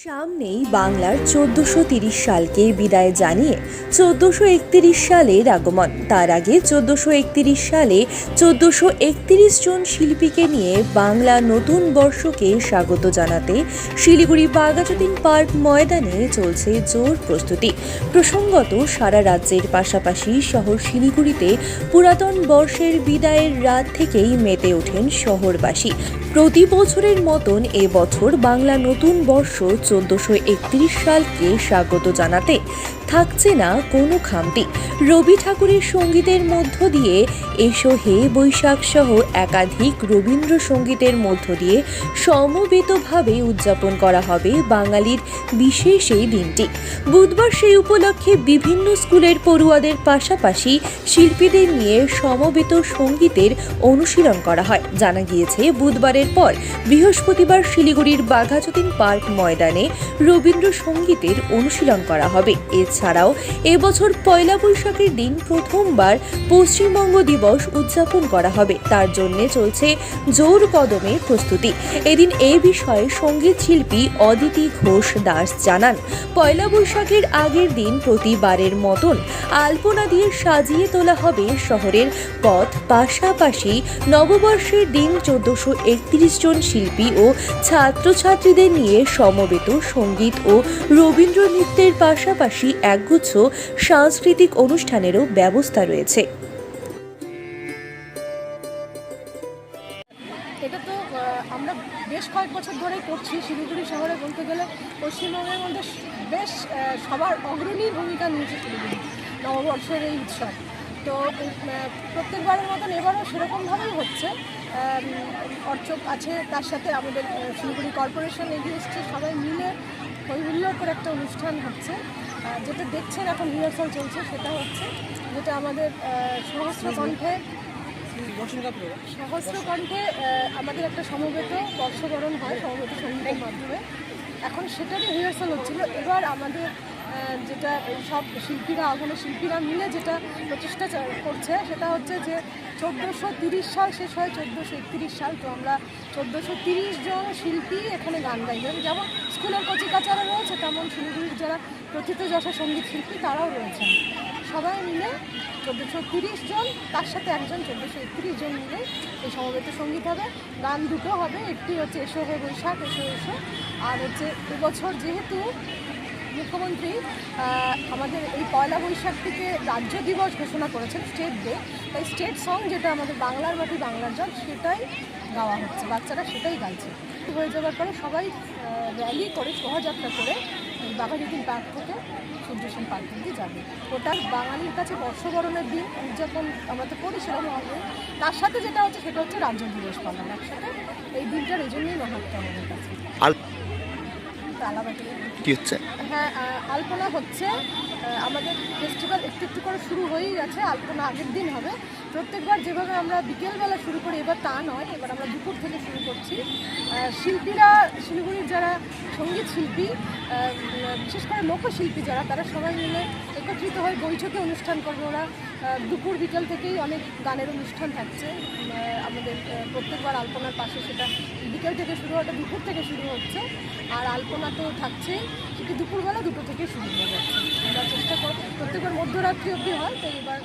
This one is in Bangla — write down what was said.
সামনেই বাংলার 1430 সালকে বিদায় জানিয়ে 1431 সালের আগমন। তার আগে 1431 সালে 1431 জন শিল্পীকে নিয়ে বাংলা নতুন বর্ষকে স্বাগত জানাতে শিলিগুড়ি বাঘাযতীন পার্ক ময়দানে চলছে জোর প্রস্তুতি। প্রসঙ্গত, সারা রাজ্যের পাশাপাশি শহর শিলিগুড়িতে পুরাতন বর্ষের বিদায়ের রাত থেকেই মেতে ওঠেন শহরবাসী। প্রতি বছরের মতন এবছর বাংলা নতুন বর্ষ 1431 সালকে স্বাগত জানাতে থাকছে না কোনো খামতি। রবি ঠাকুরের সঙ্গীতের মধ্য দিয়ে এসো হে বৈশাখ সহ একাধিক রবীন্দ্রসঙ্গীতের মধ্য দিয়ে সমবেতভাবে উদযাপন করা হবে বাঙালির বিশেষ এই দিনটি। বুধবার সেই উপলক্ষে বিভিন্ন স্কুলের পড়ুয়াদের পাশাপাশি শিল্পীদের নিয়ে সমবেত সঙ্গীতের অনুশীলন করা হয়। জানা গিয়েছে, বুধবারের পর বৃহস্পতিবার শিলিগুড়ির বাঘাযতীন পার্ক ময়দানে রবীন্দ্রসঙ্গীতের অনুশীলন করা হবে। এছাড়াও এবছর পয়লা বৈশাখের দিন প্রথমবার পশ্চিমবঙ্গ দিবস উদযাপন করা হবে। তার জন্য চলছে জোর কদমে প্রস্তুতি। এদিন এই বিষয়ে সঙ্গীত শিল্পী অদিতি ঘোষ দাস জানান, পয়লা বৈশাখের আগের দিন প্রতিবারের মতন আলপনা দিয়ে সাজিয়ে তোলা হবে শহরের পথ। পাশাপাশি নববর্ষের দিন 1431 জন শিল্পী ও ছাত্রছাত্রীদের নিয়ে সমবেত সঙ্গীত ও রবীন্দ্র নৃত্যের পাশাপাশি একগুচ্ছ সাংস্কৃতিক অনুষ্ঠানেরও ব্যবস্থা রয়েছে। এটা তো আমরা বেশ কয়েক বছর ধরেই করছি। শিলিগুড়ি শহরে বলতে গেলে পশ্চিমবঙ্গের মধ্যে বেশ সবার অগ্রণী ভূমিকা নিয়েছে শিলিগুড়ি নববর্ষের এই উৎসব। তো প্রত্যেকবারের মতন এবারও সেরকমভাবেই হচ্ছে। অর্চক আছে, তার সাথে আমাদের শিলিগুড়ি কর্পোরেশন এগিয়ে এসছে, সবাই মিলে হৈহুল্লোড় করে একটা অনুষ্ঠান হচ্ছে। যেটা দেখছেন এখন রিহার্সাল চলছে, সেটা হচ্ছে যেটা আমাদের সহস্রকণ্ঠে আমাদের একটা সমবেত বর্ষবরণ হয় সমবেত সঙ্গীতের মাধ্যমে। এখন সেটারই রিহার্সাল হচ্ছিল। এবার আমাদের যেটা সব শিল্পীরা মিলে যেটা প্রচেষ্টা করছে সেটা হচ্ছে যে 1430 সাল শেষ হয় 1431 সাল। তো আমরা 1430 জন শিল্পী এখানে গান গাইবেন। যেমন স্কুলের কচিকাচারা রয়েছে, তেমন শিলিগুড়ির যারা প্রথিতযশা সঙ্গীত শিল্পী তারাও রয়েছেন। সবাই মিলে 1430 জন, তার সাথে একজন 1431 জন মিলে এই সমবেত সঙ্গীত হবে। গান দুটো হবে, একটি হচ্ছে এসো হে বৈশাখ এসো এসো, আর হচ্ছে এবছর যেহেতু মুখ্যমন্ত্রী আমাদের এই পয়লা বৈশাখ থেকে রাজ্য দিবস ঘোষণা করেছেন, স্টেট ডে, তাই স্টেট সং যেটা আমাদের বাংলার মাটি বাংলার জল সেটাই গাওয়া হচ্ছে। বাচ্চারা সেটাই গাইছে। হয়ে যাওয়ার পরে সবাই র্যালি করে শোভাযাত্রা করে বাঘাযতীন পার্ক থেকে সূর্যসেন পার্ক অব্দি যাবে। ওটা বাঙালির কাছে বর্ষবরণের দিন উদযাপন আমরা তো করি সেরকম হবে। তার সাথে যেটা হচ্ছে সেটা হচ্ছে রাজ্য দিবস পালন একসাথে। এই দিনটার এই জন্যই মাহাত্ম আমাদের কাছে। কি হচ্ছে? হ্যাঁ, আলপনা হচ্ছে। আমাদের ফেস্টিভ্যাল একটু একটু করে শুরু হয়েই গেছে। আলপনা আগের দিন হবে। প্রত্যেকবার যেভাবে আমরা বিকেলবেলা শুরু করি, এবার তা নয়, এবার আমরা দুপুর থেকে শুরু করছি। শিল্পীরা, শিলিগুড়ির যারা সঙ্গীত শিল্পী, বিশেষ করে লোকশিল্পী যারা, তারা সবাই মিলে একত্রিত হয়ে বৈঠকে অনুষ্ঠান করবে। ওরা দুপুর বিকেল থেকেই অনেক গানের অনুষ্ঠান থাকছে। আমাদের প্রত্যেকবার আলপনার পাশে সেটা বিকেল থেকে শুরু হয়, দুপুর থেকে শুরু হচ্ছে। আর আলপনা তো থাকছেই, সেটি দুপুরবেলা 2টো থেকে শুরু হয়ে যাচ্ছে। আমরা চেষ্টা করব প্রত্যেকবার মধ্যরাত্রি অবধি হয়। তো এবার